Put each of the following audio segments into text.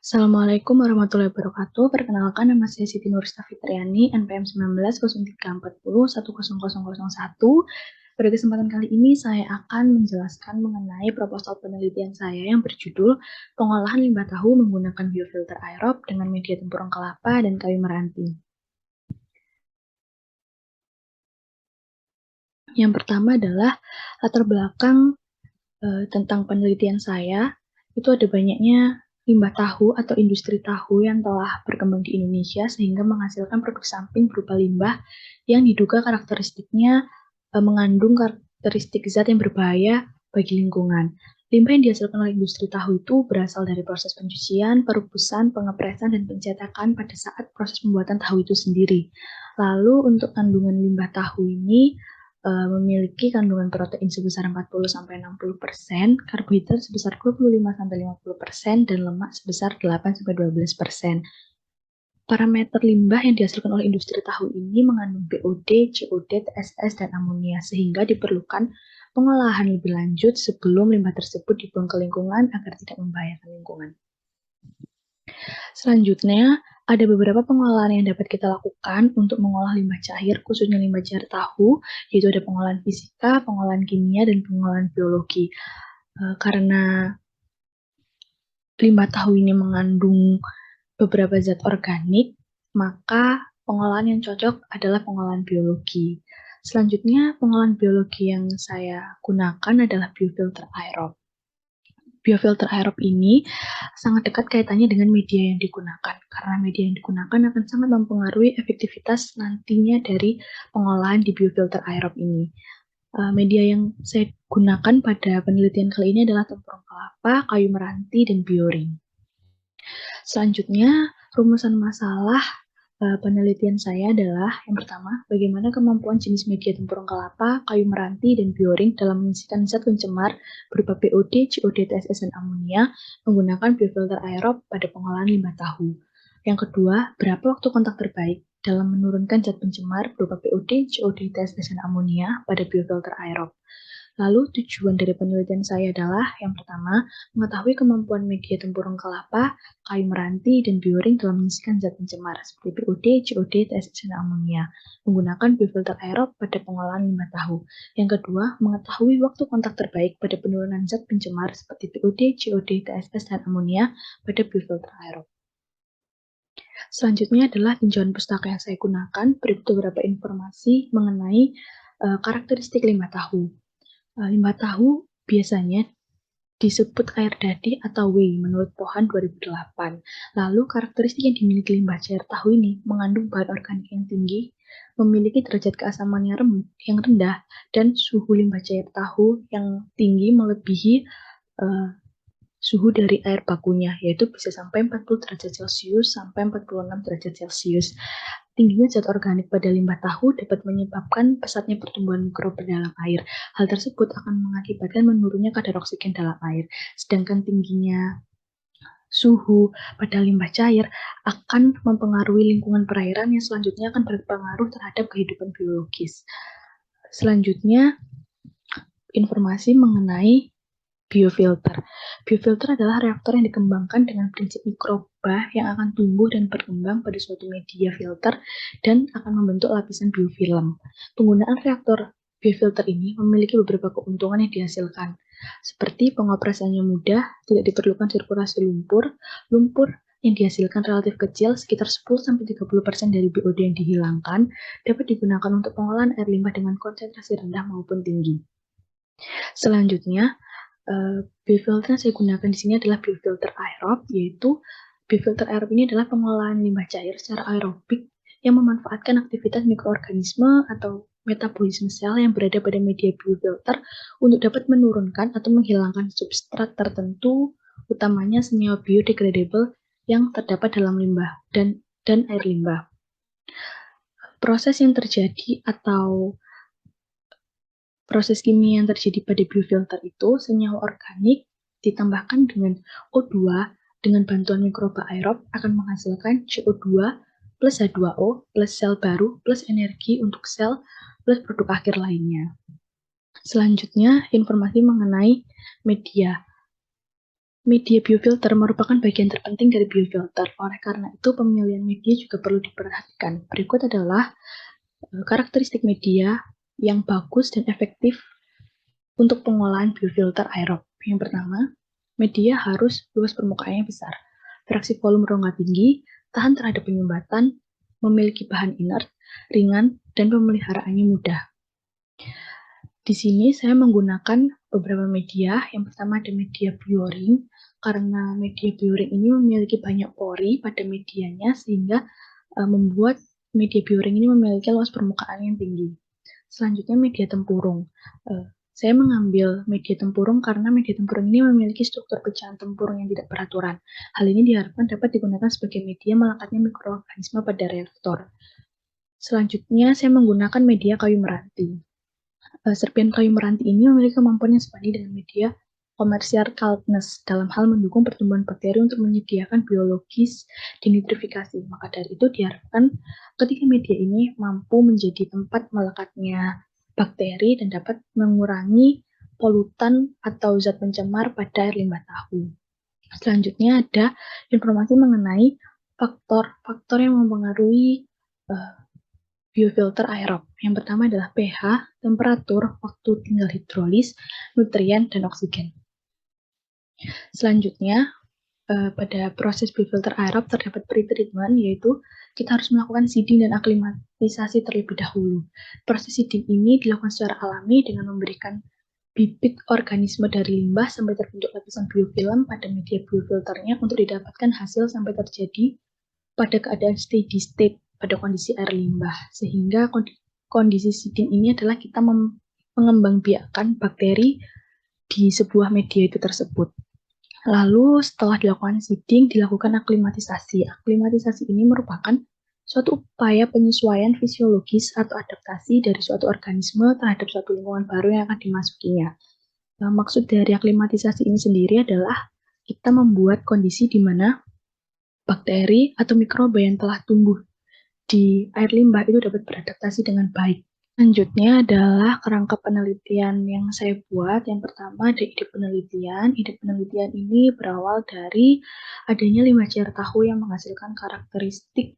Assalamualaikum warahmatullahi wabarakatuh. Perkenalkan, nama saya Siti Nurista Fitriani, NPM 190340100001. Pada kesempatan kali ini saya akan menjelaskan mengenai proposal penelitian saya yang berjudul Pengolahan Limbah Tahu Menggunakan Biofilter Aerob dengan Media Tempurung Kelapa dan Kayu Meranti. Yang pertama adalah latar belakang tentang penelitian saya. Itu ada banyaknya limbah tahu atau industri tahu yang telah berkembang di Indonesia sehingga menghasilkan produk samping berupa limbah yang diduga karakteristiknya mengandung karakteristik zat yang berbahaya bagi lingkungan. Limbah yang dihasilkan oleh industri tahu itu berasal dari proses pencucian, perebusan, pengepresan, dan pencetakan pada saat proses pembuatan tahu itu sendiri. Lalu untuk kandungan limbah tahu ini memiliki kandungan protein sebesar 40-60%, karbohidrat sebesar 25-50%, dan lemak sebesar 8-12%. Parameter limbah yang dihasilkan oleh industri tahu ini mengandung BOD, COD, TSS, dan amonia, sehingga diperlukan pengolahan lebih lanjut sebelum limbah tersebut dibuang ke lingkungan agar tidak membahayakan lingkungan. Selanjutnya, ada beberapa pengolahan yang dapat kita lakukan untuk mengolah limbah cair, khususnya limbah cair tahu, yaitu ada pengolahan fisika, pengolahan kimia, dan pengolahan biologi. Karena limbah tahu ini mengandung beberapa zat organik, maka pengolahan yang cocok adalah pengolahan biologi. Selanjutnya, pengolahan biologi yang saya gunakan adalah biofilter aerob. Biofilter aerob ini sangat dekat kaitannya dengan media yang digunakan, karena media yang digunakan akan sangat mempengaruhi efektivitas nantinya dari pengolahan di biofilter aerob ini. Media yang saya gunakan pada penelitian kali ini adalah tempurung kelapa, kayu meranti, dan bioring. Selanjutnya, rumusan masalah penelitian saya adalah yang pertama, bagaimana kemampuan jenis media tempurung kelapa, kayu meranti, dan bioring dalam mengisikan zat pencemar berupa BOD, COD, TSS, dan amonia menggunakan biofilter aerob pada pengolahan limbah tahu. Yang kedua, berapa waktu kontak terbaik dalam menurunkan zat pencemar berupa BOD, COD, TSS, dan amonia pada biofilter aerob. Lalu tujuan dari penelitian saya adalah yang pertama, mengetahui kemampuan media tempurung kelapa, kayu meranti, dan bioring dalam mengisikan zat pencemar seperti BOD, COD, TSS, dan amonia menggunakan biofilter aerob pada pengolahan limbah tahu. Yang kedua, mengetahui waktu kontak terbaik pada penurunan zat pencemar seperti BOD, COD, TSS, dan amonia pada biofilter aerob. Selanjutnya adalah tinjauan pustaka yang saya gunakan. Berikut beberapa informasi mengenai karakteristik limbah tahu. Limbah tahu biasanya disebut air dadi atau whey menurut Pohan 2008. Lalu karakteristik yang dimiliki limbah cair tahu ini mengandung bahan organik yang tinggi, memiliki derajat keasaman yang rendah, dan suhu limbah cair tahu yang tinggi melebihi suhu dari air bakunya, yaitu bisa sampai 40 derajat Celcius sampai 46 derajat Celcius. Tingginya zat organik pada limbah tahu dapat menyebabkan pesatnya pertumbuhan mikroba dalam air. Hal tersebut akan mengakibatkan menurunnya kadar oksigen dalam air. Sedangkan tingginya suhu pada limbah cair akan mempengaruhi lingkungan perairan yang selanjutnya akan berpengaruh terhadap kehidupan biologis. Selanjutnya, informasi mengenai biofilter. Biofilter adalah reaktor yang dikembangkan dengan prinsip mikroba yang akan tumbuh dan berkembang pada suatu media filter dan akan membentuk lapisan biofilm. Penggunaan reaktor biofilter ini memiliki beberapa keuntungan yang dihasilkan, seperti pengoperasiannya mudah, tidak diperlukan sirkulasi lumpur yang dihasilkan relatif kecil, sekitar 10-30% dari BOD yang dihilangkan, dapat digunakan untuk pengolahan air limbah dengan konsentrasi rendah maupun tinggi. Selanjutnya, biofilter yang saya gunakan di sini adalah biofilter aerob, yaitu biofilter aerob ini adalah pengolahan limbah cair secara aerobik yang memanfaatkan aktivitas mikroorganisme atau metabolisme sel yang berada pada media biofilter untuk dapat menurunkan atau menghilangkan substrat tertentu, utamanya senyawa biodegradable yang terdapat dalam limbah dan air limbah. Proses yang terjadi atau proses kimia yang terjadi pada biofilter itu, senyawa organik ditambahkan dengan O2 dengan bantuan mikroba aerob akan menghasilkan CO2 plus H2O plus sel baru plus energi untuk sel plus produk akhir lainnya. Selanjutnya, informasi mengenai media. Media biofilter merupakan bagian terpenting dari biofilter. Oleh karena itu, pemilihan media juga perlu diperhatikan. Berikut adalah karakteristik media yang bagus dan efektif untuk pengolahan biofilter aerob. Yang pertama, media harus luas permukaannya besar, fraksi volume rongga tinggi, tahan terhadap penyumbatan, memiliki bahan inert, ringan, dan pemeliharaannya mudah. Di sini saya menggunakan beberapa media. Yang pertama ada media Bioring, karena media Bioring ini memiliki banyak pori pada medianya sehingga membuat media Bioring ini memiliki luas permukaan yang tinggi. Selanjutnya media tempurung. Saya mengambil media tempurung karena media tempurung ini memiliki struktur pecahan tempurung yang tidak beraturan. Hal ini diharapkan dapat digunakan sebagai media melekatnya mikroorganisme pada reaktor. Selanjutnya saya menggunakan media kayu meranti. Serpian kayu meranti ini memiliki kemampuan yang sebanding dengan media komersial Kaltness dalam hal mendukung pertumbuhan bakteri untuk menyediakan biologis denitrifikasi. Maka dari itu diharapkan ketika media ini mampu menjadi tempat melekatnya bakteri dan dapat mengurangi polutan atau zat pencemar pada air limbah tahu. Selanjutnya ada informasi mengenai faktor-faktor yang mempengaruhi biofilter aerob. Yang pertama adalah pH, temperatur, waktu tinggal hidrolis, nutrien, dan oksigen. Selanjutnya, pada proses biofilter aerob terdapat pretreatment, yaitu kita harus melakukan seeding dan aklimatisasi terlebih dahulu. Proses seeding ini dilakukan secara alami dengan memberikan bibit organisme dari limbah sampai terbentuk lapisan biofilm pada media biofilternya untuk didapatkan hasil sampai terjadi pada keadaan steady state pada kondisi air limbah, sehingga kondisi seeding ini adalah kita mengembangbiakkan bakteri di sebuah media itu tersebut. Lalu setelah dilakukan seeding, dilakukan aklimatisasi. Aklimatisasi ini merupakan suatu upaya penyesuaian fisiologis atau adaptasi dari suatu organisme terhadap suatu lingkungan baru yang akan dimasukinya. Nah, maksud dari aklimatisasi ini sendiri adalah kita membuat kondisi di mana bakteri atau mikroba yang telah tumbuh di air limbah itu dapat beradaptasi dengan baik. Selanjutnya adalah kerangka penelitian yang saya buat. Yang pertama ada ide penelitian. Ide penelitian ini berawal dari adanya limbah cair tahu yang menghasilkan karakteristik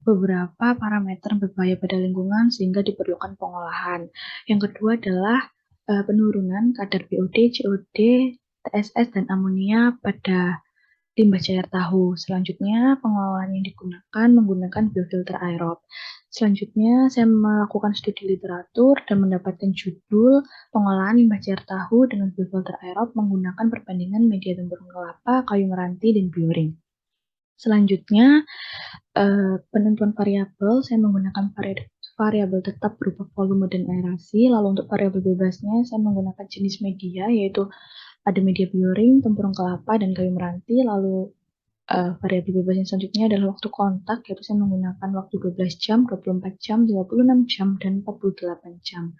beberapa parameter berbahaya pada lingkungan sehingga diperlukan pengolahan. Yang kedua adalah penurunan kadar BOD, COD, TSS, dan amonia pada limbah cair tahu. Selanjutnya, pengolahan yang digunakan menggunakan biofilter aerob. Selanjutnya, saya melakukan studi literatur dan mendapatkan judul pengolahan limbah cair tahu dengan biofilter aerob menggunakan perbandingan media tempurung kelapa, kayu meranti, dan bioring. Selanjutnya, penentuan variabel, saya menggunakan variabel tetap berupa volume dan aerasi. Lalu untuk variabel bebasnya, saya menggunakan jenis media, yaitu ada media bioring, tempurung kelapa, dan kayu meranti. Lalu variabel bebas yang selanjutnya adalah waktu kontak, yaitu saya menggunakan waktu 12 jam, 24 jam, 36 jam, dan 48 jam.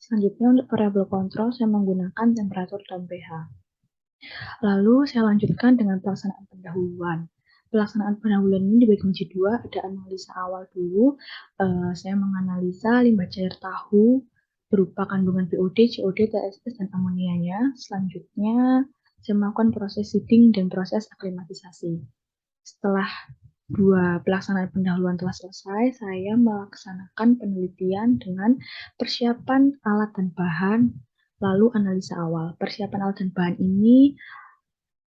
Selanjutnya untuk variabel kontrol, saya menggunakan temperatur dan pH. Lalu saya lanjutkan dengan pelaksanaan pendahuluan. Pelaksanaan pendahuluan ini dibagi menjadi dua, ada analisa awal dulu. Saya menganalisa limbah cair tahu berupa kandungan BOD, COD, TSS, dan amonianya. Selanjutnya, saya melakukan proses seeding dan proses aklimatisasi. Setelah dua pelaksanaan pendahuluan telah selesai, saya melaksanakan penelitian dengan persiapan alat dan bahan, lalu analisa awal. Persiapan alat dan bahan ini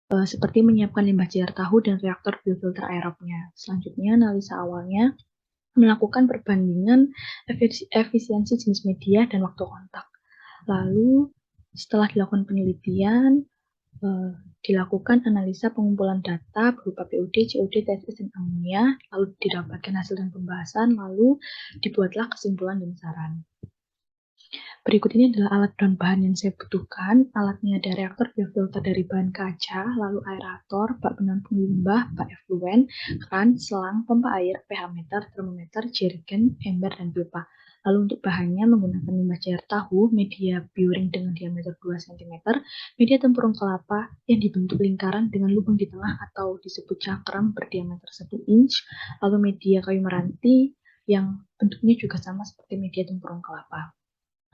seperti menyiapkan limbah cair tahu dan reaktor biofilter aerobnya. Selanjutnya, analisa awalnya melakukan perbandingan efisiensi jenis media dan waktu kontak. Lalu, setelah dilakukan penelitian, dilakukan analisa pengumpulan data berupa POD, COD, TSS, dan amonia, lalu didapatkan hasil dan pembahasan, lalu dibuatlah kesimpulan dan saran. Berikut ini adalah alat dan bahan yang saya butuhkan. Alatnya ada reaktor biofilter dari bahan kaca, lalu aerator, bak penampung limbah, bak efluen, keran, selang, pompa air, pH meter, termometer, jerigen, ember, dan pipa. Lalu untuk bahannya menggunakan limbah cair tahu, media bioring dengan diameter 2 cm, media tempurung kelapa yang dibentuk lingkaran dengan lubang di tengah atau disebut cakram berdiameter 1 inch, lalu media kayu meranti yang bentuknya juga sama seperti media tempurung kelapa.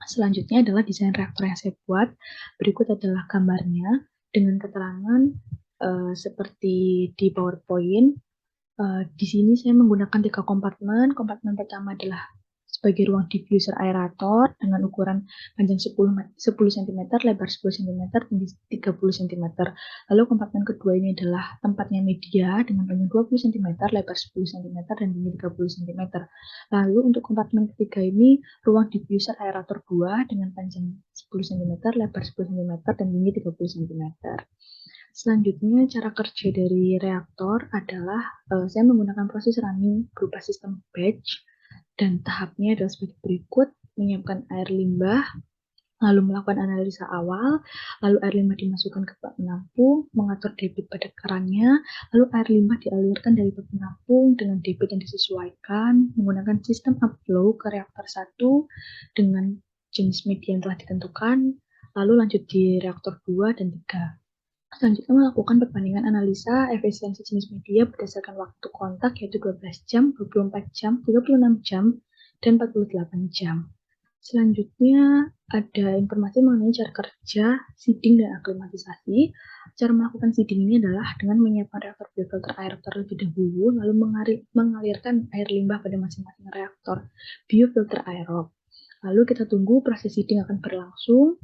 Selanjutnya adalah desain reaktor yang saya buat. Berikut adalah gambarnya dengan keterangan seperti di PowerPoint. Di sini saya menggunakan 3 kompartemen. Kompartemen pertama adalah sebagai ruang diffuser aerator dengan ukuran panjang 10 cm, lebar 10 cm, tinggi 30 cm. Lalu kompartemen kedua ini adalah tempatnya media dengan panjang 20 cm, lebar 10 cm, dan tinggi 30 cm. Lalu untuk kompartemen ketiga ini ruang diffuser aerator 2 dengan panjang 10 cm, lebar 10 cm, dan tinggi 30 cm. Selanjutnya, cara kerja dari reaktor adalah saya menggunakan proses running berupa sistem batch, dan tahapnya adalah sebagai berikut: menyiapkan air limbah, lalu melakukan analisa awal, lalu air limbah dimasukkan ke bak penampung, mengatur debit pada kerannya, lalu air limbah dialirkan dari bak penampung dengan debit yang disesuaikan, menggunakan sistem upflow ke reaktor 1 dengan jenis media yang telah ditentukan, lalu lanjut di reaktor 2 dan 3. Selanjutnya melakukan perbandingan analisa efisiensi jenis media berdasarkan waktu kontak, yaitu 12 jam, 24 jam, 36 jam, dan 48 jam. Selanjutnya ada informasi mengenai cara kerja seeding dan aklimatisasi. Cara melakukan seeding ini adalah dengan menyiapkan reaktor biofilter air terlebih dahulu, lalu mengalirkan air limbah pada masing-masing reaktor biofilter aerob. Lalu kita tunggu proses seeding akan berlangsung.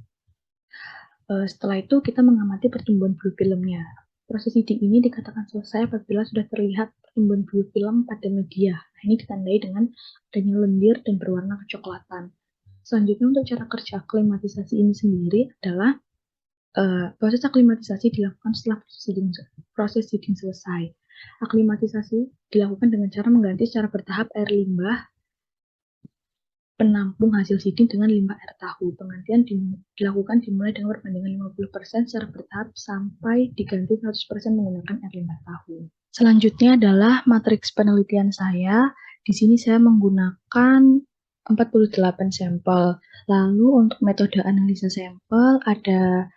Setelah itu kita mengamati pertumbuhan biofilmnya. Proses seeding ini dikatakan selesai apabila sudah terlihat pertumbuhan biofilm pada media. Nah, ini ditandai dengan adanya lendir dan berwarna kecoklatan. Selanjutnya untuk cara kerja aklimatisasi ini sendiri adalah proses aklimatisasi dilakukan setelah proses seeding selesai. Aklimatisasi dilakukan dengan cara mengganti secara bertahap air limbah penampung hasil seeding dengan limbah air tahu. Penggantian dilakukan dimulai dengan perbandingan 50% secara bertahap sampai diganti 100% menggunakan air limbah tahu. Selanjutnya adalah matriks penelitian saya. Di sini saya menggunakan 48 sampel. Lalu untuk metode analisa sampel ada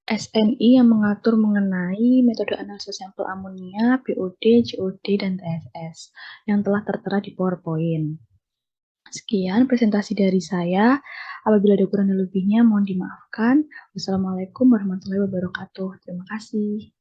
SNI yang mengatur mengenai metode analisa sampel amonia, BOD, COD, dan TSS yang telah tertera di PowerPoint. Sekian presentasi dari saya. Apabila ada kurang dan lebihnya, mohon dimaafkan. Wassalamualaikum warahmatullahi wabarakatuh. Terima kasih.